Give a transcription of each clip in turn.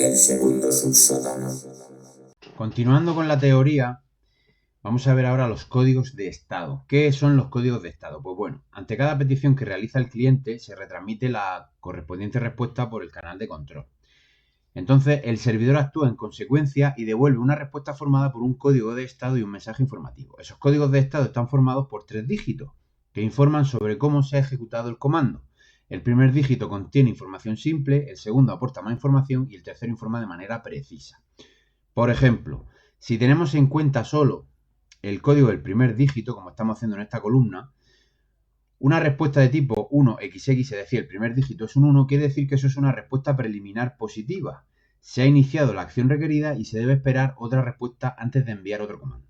el segundo subsótano. Continuando con la teoría, vamos a ver ahora los códigos de estado. ¿Qué son los códigos de estado? Pues bueno, ante cada petición que realiza el cliente se retransmite la correspondiente respuesta por el canal de control. Entonces, el servidor actúa en consecuencia y devuelve una respuesta formada por un código de estado y un mensaje informativo. Esos códigos de estado están formados por 3 dígitos que informan sobre cómo se ha ejecutado el comando. El primer dígito contiene información simple, el segundo aporta más información y el tercero informa de manera precisa. Por ejemplo, si tenemos en cuenta solo el código del primer dígito, como estamos haciendo en esta columna, una respuesta de tipo 1XX, es decir, el primer dígito es un 1, quiere decir que eso es una respuesta preliminar positiva. Se ha iniciado la acción requerida y se debe esperar otra respuesta antes de enviar otro comando.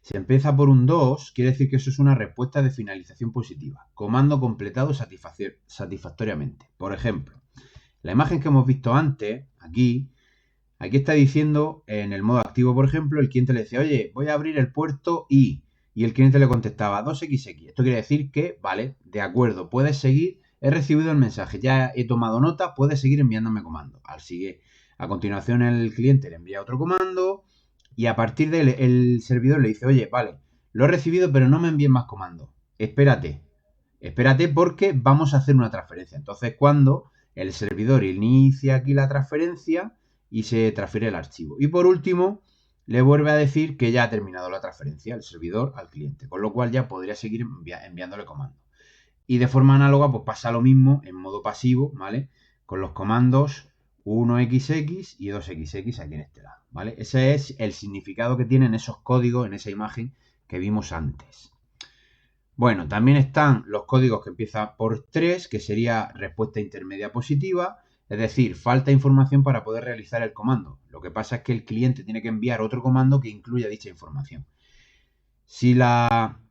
Si empieza por un 2, quiere decir que eso es una respuesta de finalización positiva. Comando completado satisfactoriamente. Por ejemplo, la imagen que hemos visto antes, aquí está diciendo en el modo activo, por ejemplo, el cliente le decía, oye, voy a abrir el puerto I. Y el cliente le contestaba 2XX. Esto quiere decir que, vale, de acuerdo, puedes seguir, he recibido el mensaje, ya he tomado nota, puedes seguir enviándome comando. A continuación el cliente le envía otro comando y a partir de él el servidor le dice, oye, vale, lo he recibido pero no me envíes más comandos. Espérate porque vamos a hacer una transferencia. Entonces cuando el servidor inicia aquí la transferencia y se transfiere el archivo. Y por último, le vuelve a decir que ya ha terminado la transferencia el servidor al cliente, con lo cual ya podría seguir enviándole comandos. Y de forma análoga, pues pasa lo mismo en modo pasivo, ¿vale? Con los comandos 1XX y 2XX aquí en este lado, ¿vale? Ese es el significado que tienen esos códigos en esa imagen que vimos antes. Bueno, también están los códigos que empiezan por 3, que sería respuesta intermedia positiva, es decir, falta información para poder realizar el comando. Lo que pasa es que el cliente tiene que enviar otro comando que incluya dicha información. Si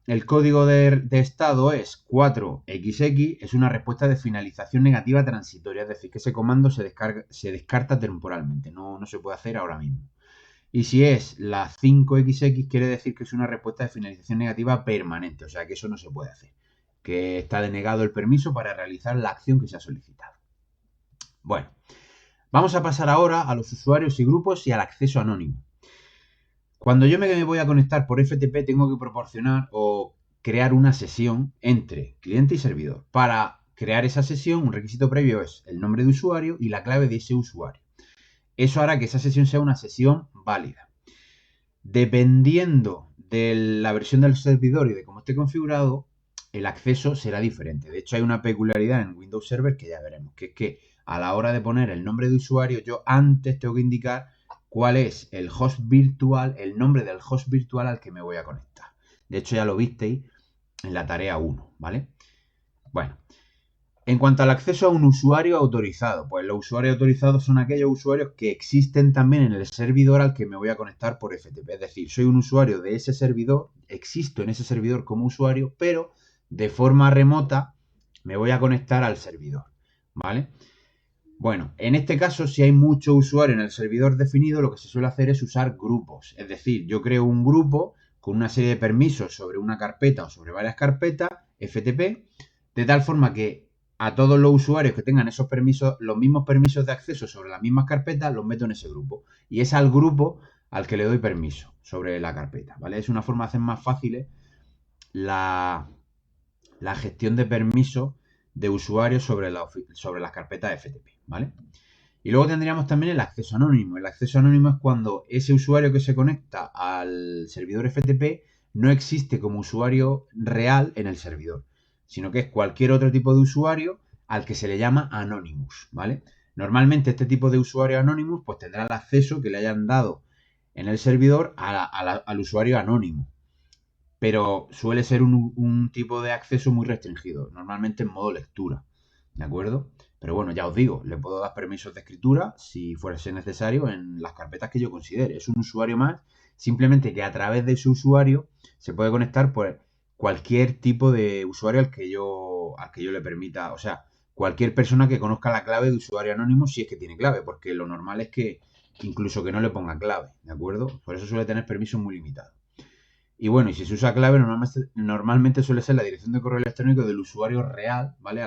el código de estado es 4XX, es una respuesta de finalización negativa transitoria, es decir, que ese comando se descarta temporalmente, no se puede hacer ahora mismo. Y si es la 5XX, quiere decir que es una respuesta de finalización negativa permanente, o sea que eso no se puede hacer, que está denegado el permiso para realizar la acción que se ha solicitado. Bueno, vamos a pasar ahora a los usuarios y grupos y al acceso anónimo. Cuando yo me voy a conectar por FTP, tengo que proporcionar o crear una sesión entre cliente y servidor. Para crear esa sesión, un requisito previo es el nombre de usuario y la clave de ese usuario. Eso hará que esa sesión sea una sesión válida. Dependiendo de la versión del servidor y de cómo esté configurado, el acceso será diferente. De hecho, hay una peculiaridad en Windows Server que ya veremos, que es que a la hora de poner el nombre de usuario, yo antes tengo que indicar cuál es el host virtual, el nombre del host virtual al que me voy a conectar. De hecho, ya lo visteis en la tarea 1, ¿vale? Bueno, en cuanto al acceso a un usuario autorizado, pues los usuarios autorizados son aquellos usuarios que existen también en el servidor al que me voy a conectar por FTP. Es decir, soy un usuario de ese servidor, existo en ese servidor como usuario, pero de forma remota me voy a conectar al servidor, ¿vale? Bueno, en este caso, si hay muchos usuarios en el servidor definido, lo que se suele hacer es usar grupos. Es decir, yo creo un grupo con una serie de permisos sobre una carpeta o sobre varias carpetas, FTP, de tal forma que a todos los usuarios que tengan esos permisos, los mismos permisos de acceso sobre las mismas carpetas, los meto en ese grupo. Y es al grupo al que le doy permiso sobre la carpeta, ¿vale? Es una forma de hacer más fácil la gestión de permisos de usuarios sobre las carpetas FTP, ¿vale? Y luego tendríamos también el acceso anónimo. El acceso anónimo es cuando ese usuario que se conecta al servidor FTP no existe como usuario real en el servidor, sino que es cualquier otro tipo de usuario al que se le llama Anonymous, ¿vale? Normalmente este tipo de usuario Anonymous pues tendrá el acceso que le hayan dado en el servidor al usuario anónimo, pero suele ser un tipo de acceso muy restringido, normalmente en modo lectura, ¿de acuerdo? Pero bueno, ya os digo, le puedo dar permisos de escritura si fuese necesario en las carpetas que yo considere. Es un usuario más, simplemente que a través de su usuario se puede conectar por cualquier tipo de usuario al que yo le permita, o sea, cualquier persona que conozca la clave de usuario anónimo si es que tiene clave, porque lo normal es que incluso que no le ponga clave, ¿de acuerdo? Por eso suele tener permisos muy limitados. Y bueno, y si se usa clave, normalmente suele ser la dirección de correo electrónico del usuario real, ¿vale?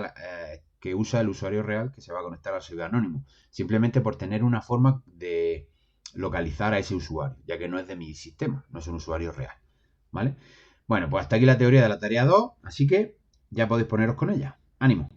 que usa el usuario real que se va a conectar al servidor anónimo, simplemente por tener una forma de localizar a ese usuario, ya que no es de mi sistema, no es un usuario real, ¿vale? Bueno, pues hasta aquí la teoría de la tarea 2, así que ya podéis poneros con ella. ¡Ánimo!